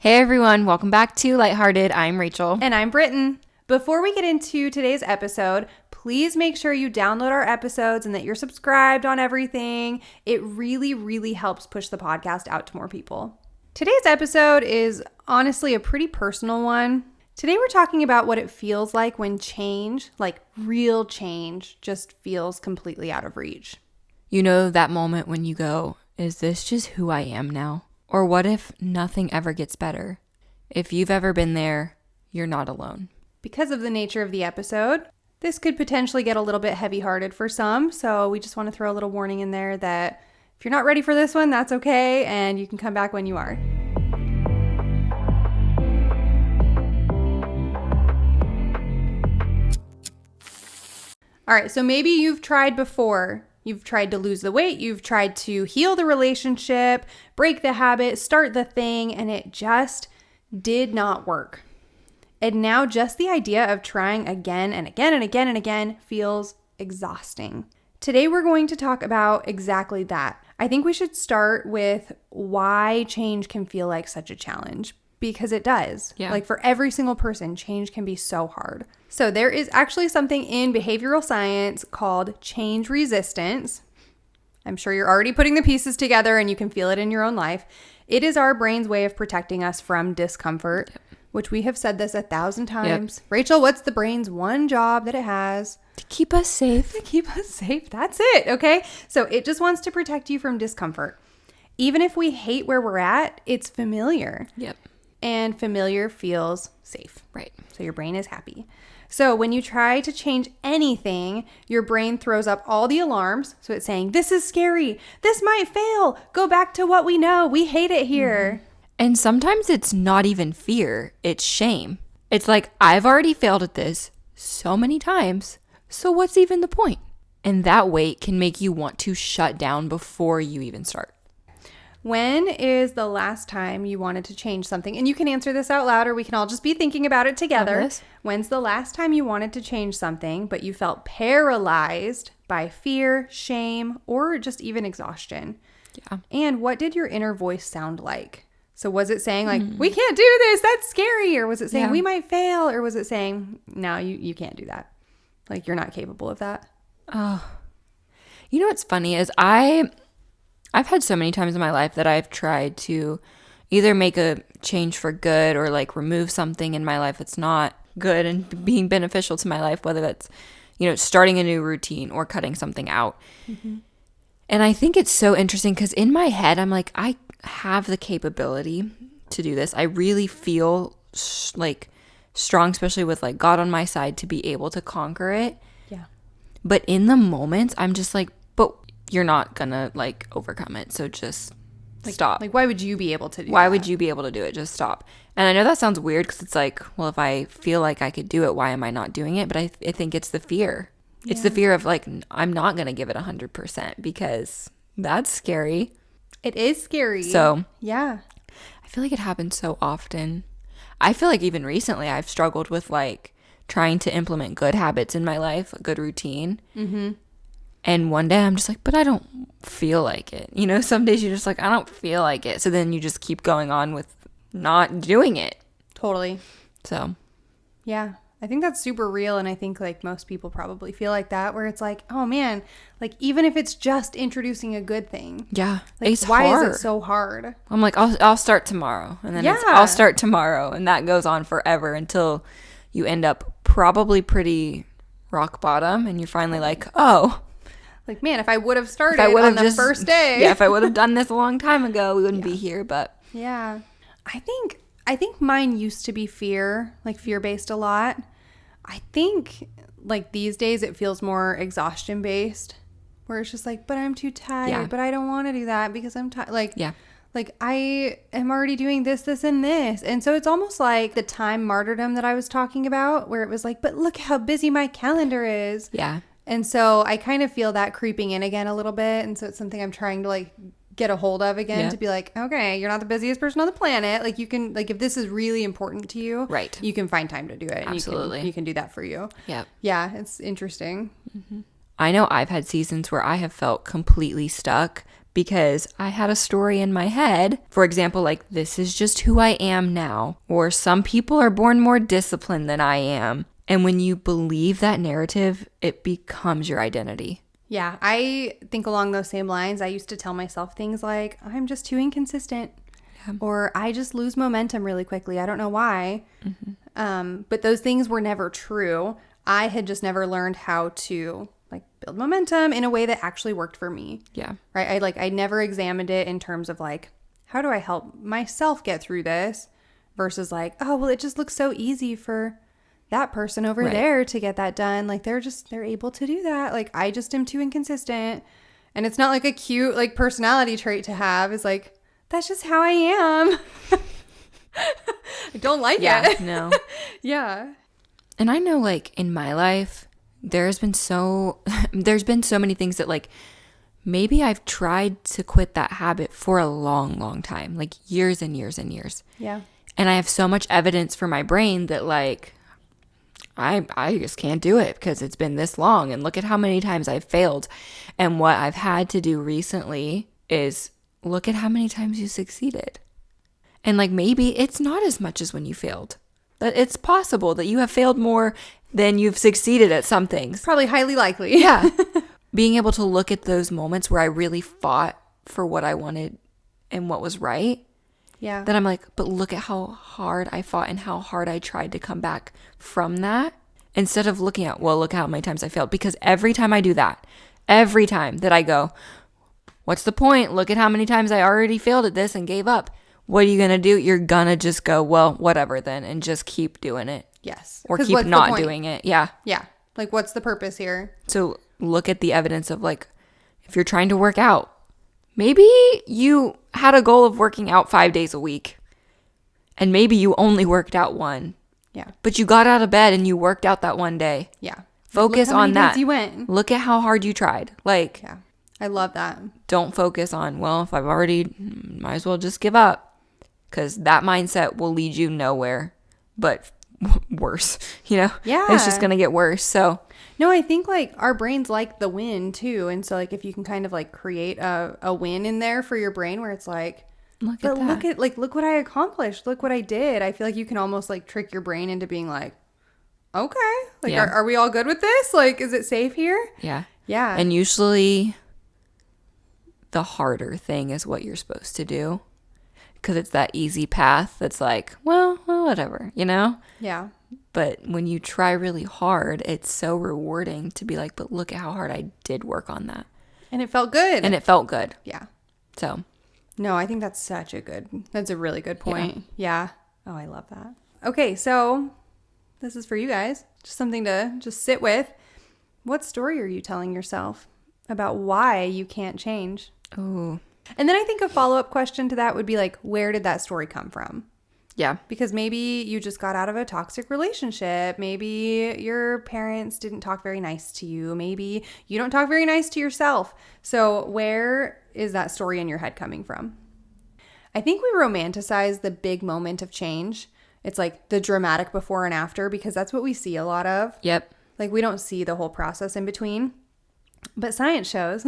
Hey everyone, welcome back to LightHearted. I'm Rachel. And I'm Britton. Before we get into today's episode, please make sure you download our episodes and that you're subscribed on everything. It really, really helps push the podcast out to more people. Today's episode is honestly a pretty personal one. Today we're talking about what it feels like when change, like real change, just feels completely out of reach. You know that moment when you go, is this just who I am now? Or what if nothing ever gets better? If you've ever been there, you're not alone. Because of the nature of the episode, this could potentially get a little bit heavy-hearted for some, so we just want to throw a little warning in there that if you're not ready for this one, that's okay, and you can come back when you are. All right, so maybe you've tried before. You've tried to lose the weight, you've tried to heal the relationship, break the habit, start the thing, and it just did not work. And now just the idea of trying again and again and again and again feels exhausting. Today we're going to talk about exactly that. I think we should start with why change can feel like such a challenge. Because it does. Yeah. Like for every single person, change can be so hard. So there is actually something in behavioral science called change resistance. I'm sure you're already putting the pieces together and you can feel it in your own life. It is our brain's way of protecting us from discomfort, which we have said this 1,000 times. Yep. Rachel, what's the brain's one job that it has? To keep us safe. To keep us safe. That's it, okay? So it just wants to protect you from discomfort. Even if we hate where we're at, it's familiar. Yep. And familiar feels safe. Right. So your brain is happy. So when you try to change anything, your brain throws up all the alarms. So it's saying, this is scary. This might fail. Go back to what we know. We hate it here. And sometimes it's not even fear. It's shame. It's like, I've already failed at this so many times. So what's even the point? And that weight can make you want to shut down before you even start. When is the last time you wanted to change something? And you can answer this out loud or we can all just be thinking about it together. When's the last time you wanted to change something, but you felt paralyzed by fear, shame, or just even exhaustion? Yeah. And what did your inner voice sound like? So was it saying like, we can't do this, that's scary? Or was it saying we might fail? Or was it saying, no, you can't do that? Like you're not capable of that? Oh, you know what's funny is I've had so many times in my life that I've tried to either make a change for good or like remove something in my life that's not good and being beneficial to my life, whether that's, starting a new routine or cutting something out. Mm-hmm. And I think it's so interesting because in my head, I'm like, I have the capability to do this. I really feel like strong, especially with like God on my side, to be able to conquer it. Yeah. But in the moments, I'm just like, but you're not gonna like overcome it, so just stop. Like why would you be able to do why that? would you be able to do it? Just stop. And I know that sounds weird because it's like, well, if I feel like I could do it, why am I not doing it? But I think it's the fear. Yeah. It's the fear of like, I'm not gonna give it 100% because that's scary. It is scary. So yeah, I feel like it happens so often. I feel like even recently I've struggled with like trying to implement good habits in my life, a good routine. Mm-hmm. And one day I'm just like, but I don't feel like it. Some days you're just like, I don't feel like it. So then you just keep going on with not doing it. Totally. So. Yeah. I think that's super real. And I think like most people probably feel like that where it's like, oh man, like even if it's just introducing a good thing. Yeah. Like, it's why hard. is it so hard? I'm like, I'll start tomorrow. And then I'll start tomorrow. And that goes on forever until you end up probably pretty rock bottom. And you're finally like, oh. Like, man, if I would have started on the first day. Yeah, if I would have done this a long time ago, we wouldn't be here, but. Yeah. I think mine used to be fear, like fear-based a lot. I think, like, these days it feels more exhaustion-based, where it's just like, but I'm too tired, but I don't want to do that because I'm tired. Like, like, I am already doing this, this, and this. And so it's almost like the time martyrdom that I was talking about, where it was like, but look how busy my calendar is. Yeah. And so I kind of feel that creeping in again a little bit. And so it's something I'm trying to like get a hold of again to be like, okay, you're not the busiest person on the planet. Like you can, like if this is really important to you, right, you can find time to do it. Absolutely. And you can do that for you. Yep. Yeah. It's interesting. Mm-hmm. I know I've had seasons where I have felt completely stuck, because I had a story in my head. For example, like, this is just who I am now. Or some people are born more disciplined than I am. And when you believe that narrative, it becomes your identity. Yeah, I think along those same lines. I used to tell myself things like, I'm just too inconsistent. Yeah. Or I just lose momentum really quickly. I don't know why. But those things were never true. I had just never learned how to like build momentum in a way that actually worked for me. Yeah. Right. I never examined it in terms of like, how do I help myself get through this versus like, oh, well, it just looks so easy for that person over there to get that done. Like they're able to do that. Like I just am too inconsistent. And it's not like a cute like personality trait to have. It's like, that's just how I am. I don't like it. No. Yeah. And I know like in my life, there's been so many things that like maybe I've tried to quit that habit for a long, long time, like years and years and years. Yeah. And I have so much evidence for my brain that like, I just can't do it because it's been this long. And look at how many times I've failed. And what I've had to do recently is look at how many times you succeeded. And like maybe it's not as much as when you failed. That it's possible that you have failed more than you've succeeded at some things. Probably highly likely. Yeah. Being able to look at those moments where I really fought for what I wanted and what was right. Yeah. Then I'm like, but look at how hard I fought and how hard I tried to come back from that. Instead of looking at, well, look how many times I failed. Because every time I do that, every time that I go, what's the point? Look at how many times I already failed at this and gave up. What are you going to do? You're going to just go, well, whatever then, and just keep doing it. Yes. Or keep not doing it. Yeah. Yeah. Like, what's the purpose here? So look at the evidence of like, if you're trying to work out, maybe you had a goal of working out 5 days a week. And maybe you only worked out one. Yeah. But you got out of bed and you worked out that one day. Yeah. Focus on that. You went. Look at how hard you tried. Like, yeah. I love that. Don't focus on, well, if I've already, might as well just give up. Because that mindset will lead you nowhere but worse, you know? Yeah. It's just going to get worse. So, no, I think like our brains like the win too. And so like if you can kind of like create a win in there for your brain where it's like, look what I accomplished. Look what I did. I feel like you can almost like trick your brain into being like, okay, like are we all good with this? Like, is it safe here? Yeah. Yeah. And usually the harder thing is what you're supposed to do. Because it's that easy path that's like, well, whatever, you know? Yeah. But when you try really hard, it's so rewarding to be like, but look at how hard I did work on that. And it felt good. And it felt good. Yeah. So. No, I think that's a really good point. Yeah. Oh, I love that. Okay, so this is for you guys. Just something to just sit with. What story are you telling yourself about why you can't change? Oh. And then I think a follow-up question to that would be like, where did that story come from? Yeah. Because maybe you just got out of a toxic relationship. Maybe your parents didn't talk very nice to you. Maybe you don't talk very nice to yourself. So where is that story in your head coming from? I think we romanticize the big moment of change. It's like the dramatic before and after because that's what we see a lot of. Yep. Like we don't see the whole process in between. But science shows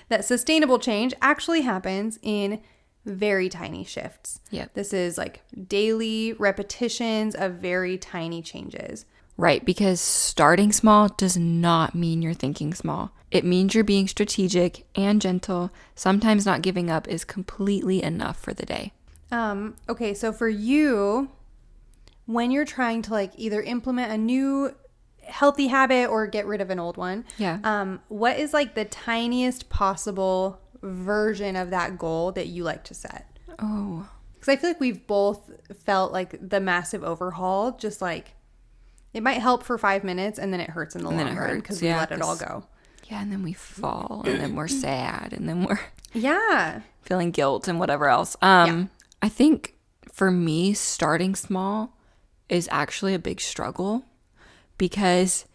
that sustainable change actually happens in very tiny shifts. Yep. This is like daily repetitions of very tiny changes. Right, because starting small does not mean you're thinking small. It means you're being strategic and gentle. Sometimes not giving up is completely enough for the day. Okay, so for you, when you're trying to like either implement a new healthy habit or get rid of an old one. Yeah. What is like the tiniest possible version of that goal that you like to set? Oh. Because I feel like we've both felt like the massive overhaul, just like it might help for 5 minutes and then it hurts in the long run because we let it all go. Yeah. And then we fall and then we're sad and then we're feeling guilt and whatever else. I think for me, starting small is actually a big struggle. Because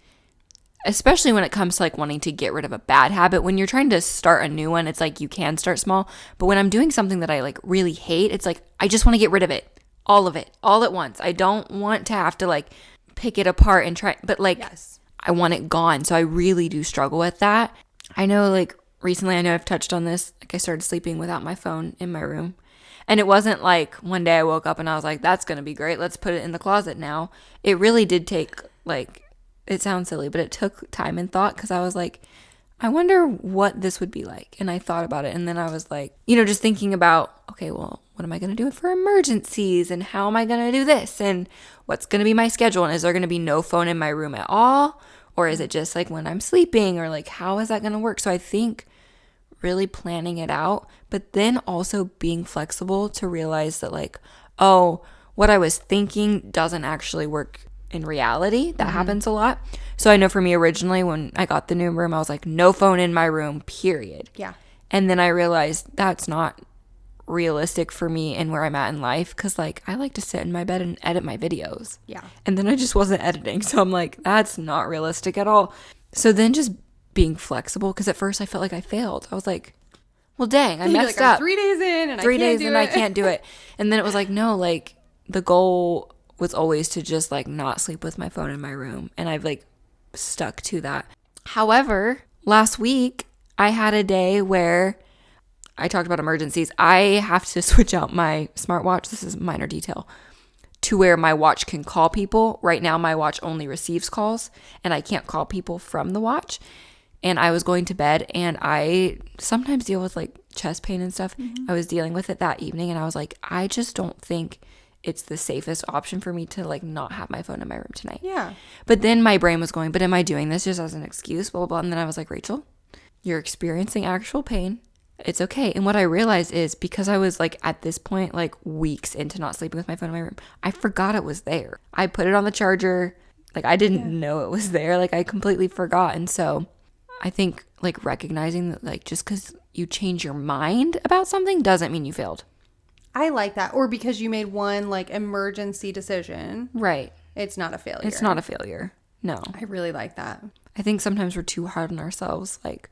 especially when it comes to like wanting to get rid of a bad habit, when you're trying to start a new one, it's like you can start small. But when I'm doing something that I like really hate, it's like I just want to get rid of it, all at once. I don't want to have to like pick it apart and try, but like I want it gone. So I really do struggle with that. I know like recently, I know I've touched on this, like I started sleeping without my phone in my room. And it wasn't like one day I woke up and I was like, that's going to be great. Let's put it in the closet now. It really did take, like, it sounds silly, but it took time and thought, because I was like, I wonder what this would be like. And I thought about it. And then I was like, just thinking about, okay, well, what am I going to do for emergencies? And how am I going to do this? And what's going to be my schedule? And is there going to be no phone in my room at all? Or is it just like when I'm sleeping? Or like, how is that going to work? So I think really planning it out, but then also being flexible to realize that, like, oh, what I was thinking doesn't actually work in reality. That happens a lot. So I know for me, originally when I got the new room, I was like, no phone in my room, period. Yeah. And then I realized that's not realistic for me and where I'm at in life, because like I like to sit in my bed and edit my videos. Yeah. And then I just wasn't editing. So I'm like, that's not realistic at all. So then just being flexible, because at first I felt like I failed. I was like, well, dang, I messed like, I'm up. 3 days in and 3 days do and it. I can't do it. And then it was like, no, like the goal was always to just like not sleep with my phone in my room. And I've like stuck to that. However, last week I had a day where I talked about emergencies. I have to switch out my smartwatch. This is a minor detail, to where my watch can call people. Right now, my watch only receives calls and I can't call people from the watch. And I was going to bed, and I sometimes deal with like chest pain and stuff. I was dealing with it that evening, and I was like, I just don't think it's the safest option for me to like not have my phone in my room tonight. Yeah. But then my brain was going, but am I doing this just as an excuse? Blah, blah, blah. And then I was like, Rachel, you're experiencing actual pain. It's okay. And what I realized is, because I was like at this point, like weeks into not sleeping with my phone in my room, I forgot it was there. I put it on the charger. Like I didn't know it was there. Like I completely forgot. And so I think like recognizing that, like, just because you change your mind about something doesn't mean you failed. I like that. Or because you made one like emergency decision. Right. It's not a failure. It's not a failure. No. I really like that. I think sometimes we're too hard on ourselves. Like,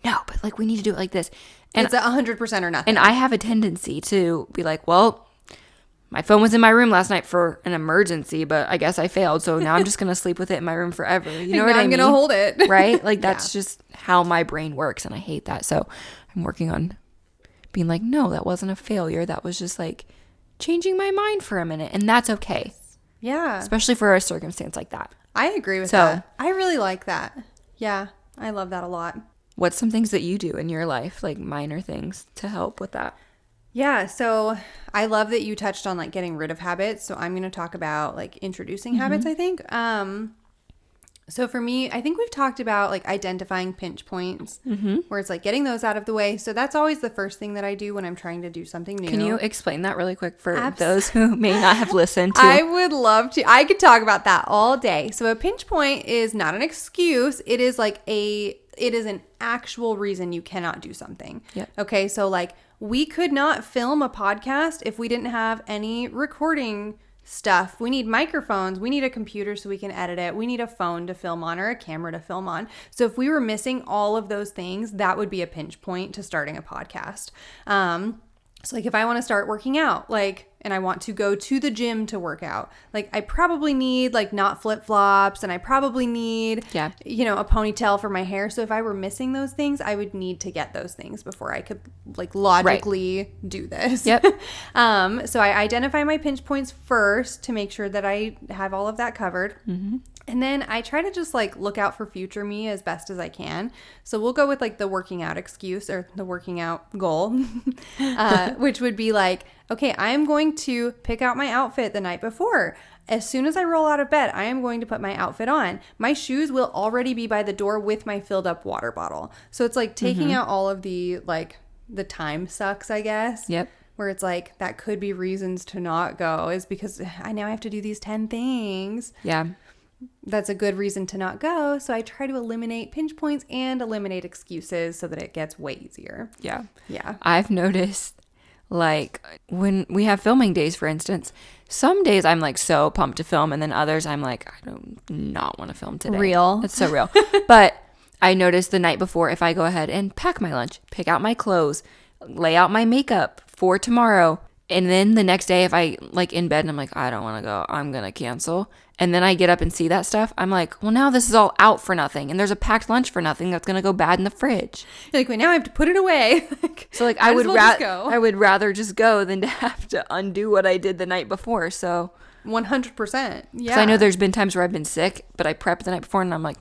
no, but like we need to do it like this. And it's 100% or nothing. And I have a tendency to be like, well, my phone was in my room last night for an emergency, but I guess I failed. So now I'm just going to sleep with it in my room forever. You know what I mean? I'm going to hold it. Right? Like that's just how my brain works. And I hate that. So I'm working on being like, no, that wasn't a failure. That was just like changing my mind for a minute. And that's okay. Yeah. Especially for a circumstance like that. I agree with that. I really like that. Yeah. I love that a lot. What's some things that you do in your life, like minor things, to help with that? Yeah, so I love that you touched on like getting rid of habits. So I'm going to talk about like introducing habits, I think. So for me, I think we've talked about like identifying pinch points, where it's like getting those out of the way. So that's always the first thing that I do when I'm trying to do something new. Can you explain that really quick for those who may not have listened to? I would love to. I could talk about that all day. So a pinch point is not an excuse. It is like it is an actual reason you cannot do something. Yep. Okay, so like we could not film a podcast if we didn't have any recording stuff. We need microphones. We need a computer so we can edit it. We need a phone to film on or a camera to film on. So if we were missing all of those things, that would be a pinch point to starting a podcast. So like if I want to start working out, like, and I want to go to the gym to work out, like I probably need like not flip-flops, and I probably need, you know, a ponytail for my hair. So if I were missing those things, I would need to get those things before I could like logically do this. Yep. So I identify my pinch points first to make sure that I have all of that covered. And then I try to just like look out for future me as best as I can. So we'll go with like the working out excuse or the working out goal, which would be like, okay, I am going to pick out my outfit the night before. As soon as I roll out of bed, I am going to put my outfit on. My shoes will already be by the door with my filled up water bottle. So it's like taking out all of the like the time sucks, I guess. Yep. Where it's like that could be reasons to not go is because I now have to do these 10 things. Yeah. That's a good reason to not go. So I try to eliminate pinch points and eliminate excuses so that it gets way easier. Yeah. Yeah. I've noticed like when we have filming days, for instance, some days I'm like so pumped to film, and then others I'm like, I do not want to film today. Real. It's so real. But I noticed the night before, if I go ahead and pack my lunch, pick out my clothes, lay out my makeup for tomorrow, And then the next day, if I like in bed and I'm like, I don't want to go, I'm going to cancel. And then I get up and see that stuff. I'm like, well, now this is all out for nothing. And there's a packed lunch for nothing that's going to go bad in the fridge. You're like, wait, now I have to put it away. So like I would rather just go than to have to undo what I did the night before. So 100%. Yeah. Because I know there's been times where I've been sick, but I prepped the night before and I'm like,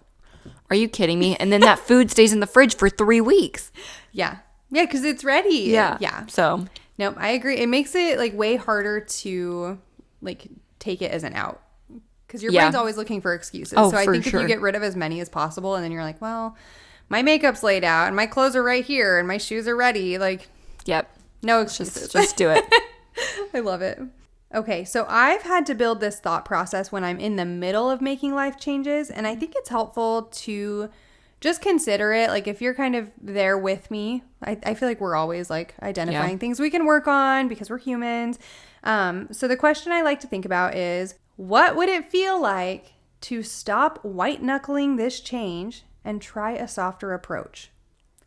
are you kidding me? And then that food stays in the fridge for 3 weeks. Yeah. Yeah, because it's ready. Yeah. Yeah. So. Nope, I agree. It makes it like way harder to like take it as an out. Because your brain's always looking for excuses. Oh, so I think sure. if you get rid of as many as possible and then you're like, well, my makeup's laid out and my clothes are right here and my shoes are ready. Like, yep. No excuses. Just do it. I love it. Okay, so I've had to build this thought process when I'm in the middle of making life changes. And I think it's helpful to just consider it. Like if you're kind of there with me, I feel like we're always like identifying things we can work on because we're humans. So the question I like to think about is, what would it feel like to stop white knuckling this change and try a softer approach?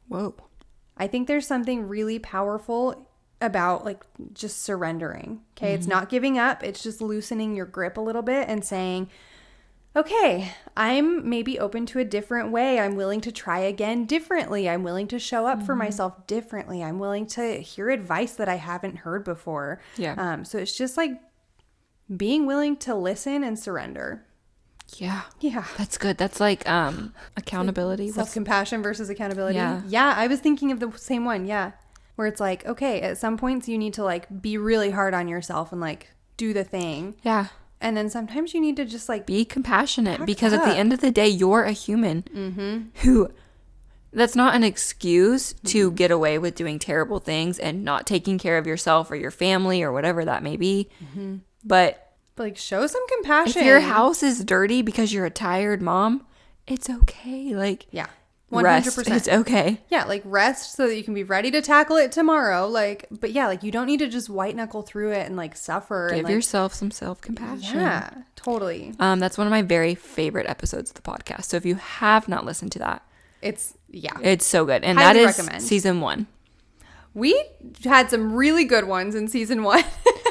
Whoa. I think there's something really powerful about like just surrendering. Okay. It's not giving up. It's just loosening your grip a little bit and saying, okay, I'm maybe open to a different way. I'm willing to try again differently. I'm willing to show up for myself differently. I'm willing to hear advice that I haven't heard before. Yeah. So it's just like being willing to listen and surrender. Yeah. Yeah. That's good. That's like accountability. Self-compassion versus accountability. Yeah. Yeah, I was thinking of the same one. Yeah. Where it's like, okay, at some points you need to like be really hard on yourself and like do the thing. Yeah. And then sometimes you need to just like be compassionate because at the end of the day, you're a human who that's not an excuse to get away with doing terrible things and not taking care of yourself or your family or whatever that may be. But like show some compassion. If your house is dirty because you're a tired mom, it's okay. Like, yeah. 100%. Rest. It's okay. Yeah, like rest so that you can be ready to tackle it tomorrow. Like, but yeah, like you don't need to just white knuckle through it and like suffer. Give and, like, yourself some self-compassion. Yeah, totally. That's one of my very favorite episodes of the podcast. So if you have not listened to that, it's so good. And highly that is recommend. Season 1. We had some really good ones in season 1.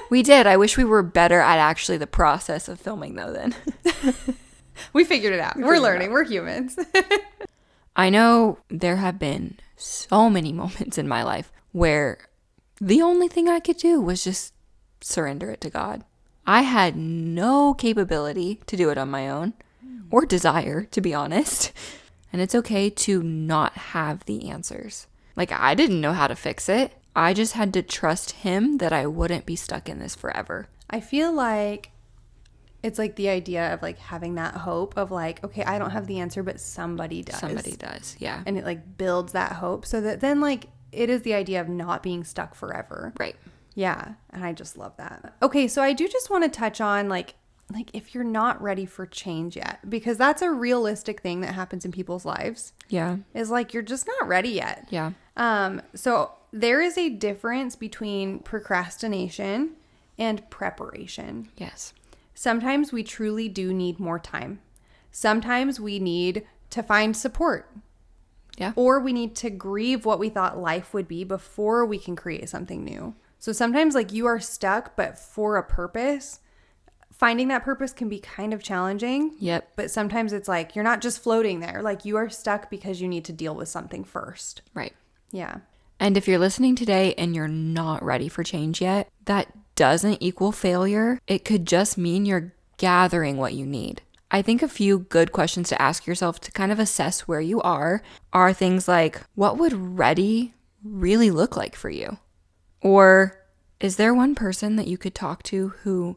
We did. I wish we were better at actually the process of filming though then. We figured it out. We're learning. We're humans. I know there have been so many moments in my life where the only thing I could do was just surrender it to God. I had no capability to do it on my own or desire, to be honest. And it's okay to not have the answers. Like, I didn't know how to fix it. I just had to trust Him that I wouldn't be stuck in this forever. I feel like it's like the idea of like having that hope of like, okay, I don't have the answer, but somebody does. Somebody does, yeah. And it like builds that hope so that then like it is the idea of not being stuck forever. Right. Yeah. And I just love that. Okay. So I do just want to touch on like if you're not ready for change yet, because that's a realistic thing that happens in people's lives. Yeah. Is like, you're just not ready yet. Yeah. So there is a difference between procrastination and preparation. Yes. Sometimes we truly do need more time. Sometimes we need to find support. Yeah. Or we need to grieve what we thought life would be before we can create something new. So sometimes like you are stuck, but for a purpose. Finding that purpose can be kind of challenging. Yep. But sometimes it's like you're not just floating there. Like you are stuck because you need to deal with something first. Right. Yeah. And if you're listening today and you're not ready for change yet, that doesn't equal failure. It could just mean you're gathering what you need. I think a few good questions to ask yourself to kind of assess where you are things like, what would ready really look like for you? Or is there one person that you could talk to who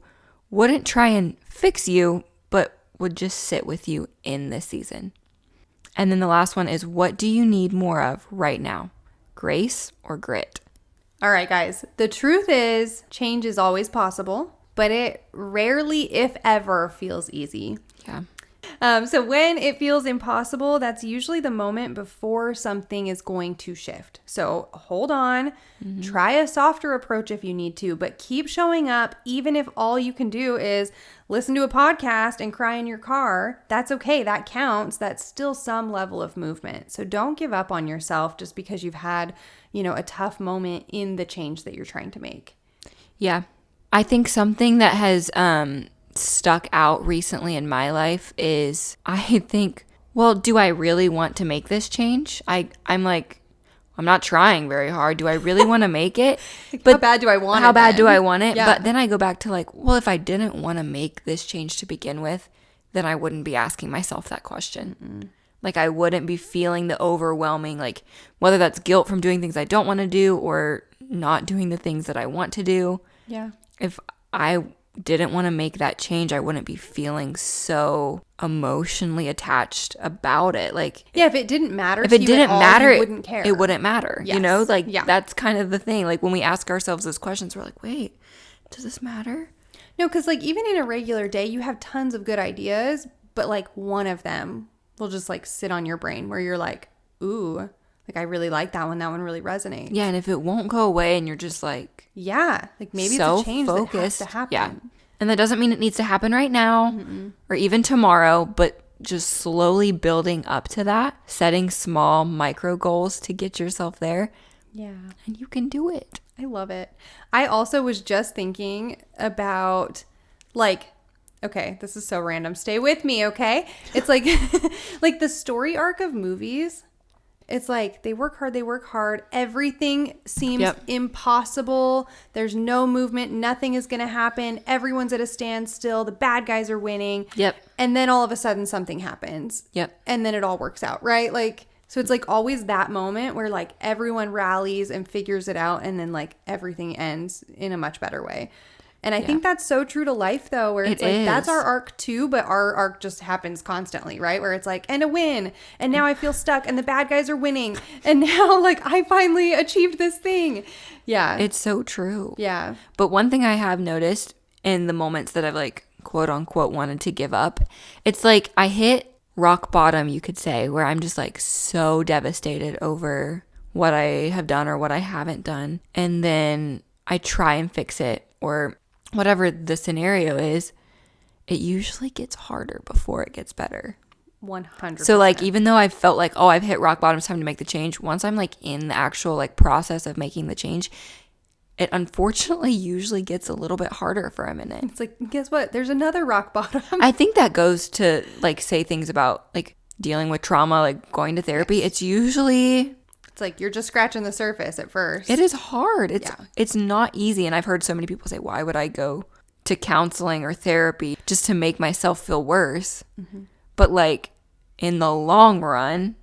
wouldn't try and fix you, but would just sit with you in this season? And then the last one is, what do you need more of right now? Grace or grit? All right, guys. The truth is change is always possible, but it rarely, if ever, feels easy. Yeah. So when it feels impossible, that's usually the moment before something is going to shift. So hold on, try a softer approach if you need to, but keep showing up. Even if all you can do is listen to a podcast and cry in your car, that's okay. That counts. That's still some level of movement. So don't give up on yourself just because you've had, a tough moment in the change that you're trying to make. Yeah. I think something that has stuck out recently in my life is I think, well, do I really want to make this change? I'm like, I'm not trying very hard. Do I really want to make it? But how bad do I want it? How bad then? do I want it? Yeah. But then I go back to like, well, if I didn't want to make this change to begin with, then I wouldn't be asking myself that question. Mm-mm. Like I wouldn't be feeling the overwhelming, like whether that's guilt from doing things I don't want to do or not doing the things that I want to do. Yeah. If I didn't want to make that change, I wouldn't be feeling so emotionally attached about it. Like, yeah, if it didn't matter, if it didn't matter, you wouldn't care. It wouldn't matter. Yes. You know, like yeah. That's kind of the thing. Like when we ask ourselves those questions, we're like, wait, does this matter? No, because like even in a regular day, you have tons of good ideas, but like one of them will just like sit on your brain where you're like, ooh, like I really like that one. That one really resonates. Yeah, and if it won't go away and you're just like, yeah, like maybe so it's a change focused, that has to happen. Yeah. And that doesn't mean it needs to happen right now or even tomorrow, but just slowly building up to that, setting small micro goals to get yourself there. Yeah. And you can do it. I love it. I also was just thinking about like, okay, this is so random. Stay with me, okay? It's like like the story arc of movies. It's like they work hard. Everything seems impossible. There's no movement. Nothing is going to happen. Everyone's at a standstill. The bad guys are winning. Yep. And then all of a sudden something happens. Yep. And then it all works out, right? Like, so it's like always that moment where like everyone rallies and figures it out and then like everything ends in a much better way. And I think that's so true to life, though, where it's like, that's our arc too, but our arc just happens constantly, right? Where it's like, and a win, and now I feel stuck, and the bad guys are winning, and now, like, I finally achieved this thing. Yeah. It's so true. Yeah. But one thing I have noticed in the moments that I've, like, quote unquote, wanted to give up, it's like I hit rock bottom, you could say, where I'm just, like, so devastated over what I have done or what I haven't done. And then I try and fix it, or whatever the scenario is, it usually gets harder before it gets better. 100%. So like, even though I felt like, oh, I've hit rock bottom, it's time to make the change. Once I'm like in the actual like process of making the change, it unfortunately usually gets a little bit harder for a minute. It's like, guess what? There's another rock bottom. I think that goes to like say things about like dealing with trauma, like going to therapy. It's usually... It's like you're just scratching the surface at first. It is hard. It's not easy. And I've heard so many people say, why would I go to counseling or therapy just to make myself feel worse? Mm-hmm. But like in the long run,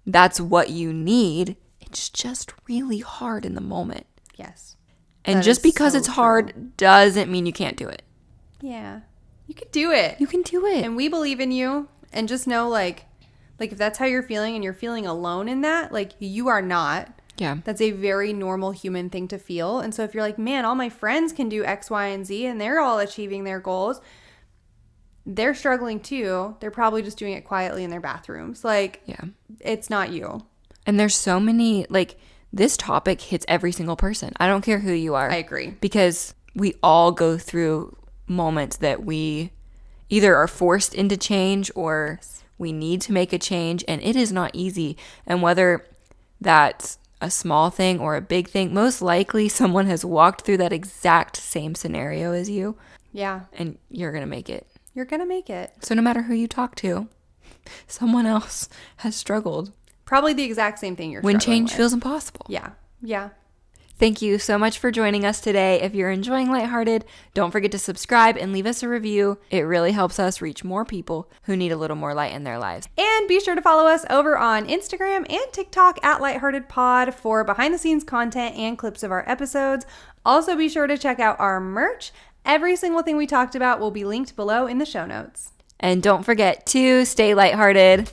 that's what you need. It's just really hard in the moment. Yes. And just because it's hard doesn't mean you can't do it. Yeah. You can do it. You can do it. And we believe in you. And just know like if that's how you're feeling and you're feeling alone in that, like you are not. Yeah. That's a very normal human thing to feel. And so if you're like, man, all my friends can do X, Y, and Z and they're all achieving their goals, they're struggling too. They're probably just doing it quietly in their bathrooms. Like, yeah, it's not you. And there's so many, like, this topic hits every single person. I don't care who you are. I agree. Because we all go through moments that we either are forced into change or we need to make a change, and it is not easy. And whether that's a small thing or a big thing, most likely someone has walked through that exact same scenario as you. Yeah. And you're going to make it. You're going to make it. So no matter who you talk to, someone else has struggled. Probably the exact same thing you're when struggling change with. Feels impossible. Yeah. Yeah. Thank you so much for joining us today. If you're enjoying Lighthearted, don't forget to subscribe and leave us a review. It really helps us reach more people who need a little more light in their lives. And be sure to follow us over on Instagram and TikTok at LightHeartedPod for behind-the-scenes content and clips of our episodes. Also, be sure to check out our merch. Every single thing we talked about will be linked below in the show notes. And don't forget to stay lighthearted.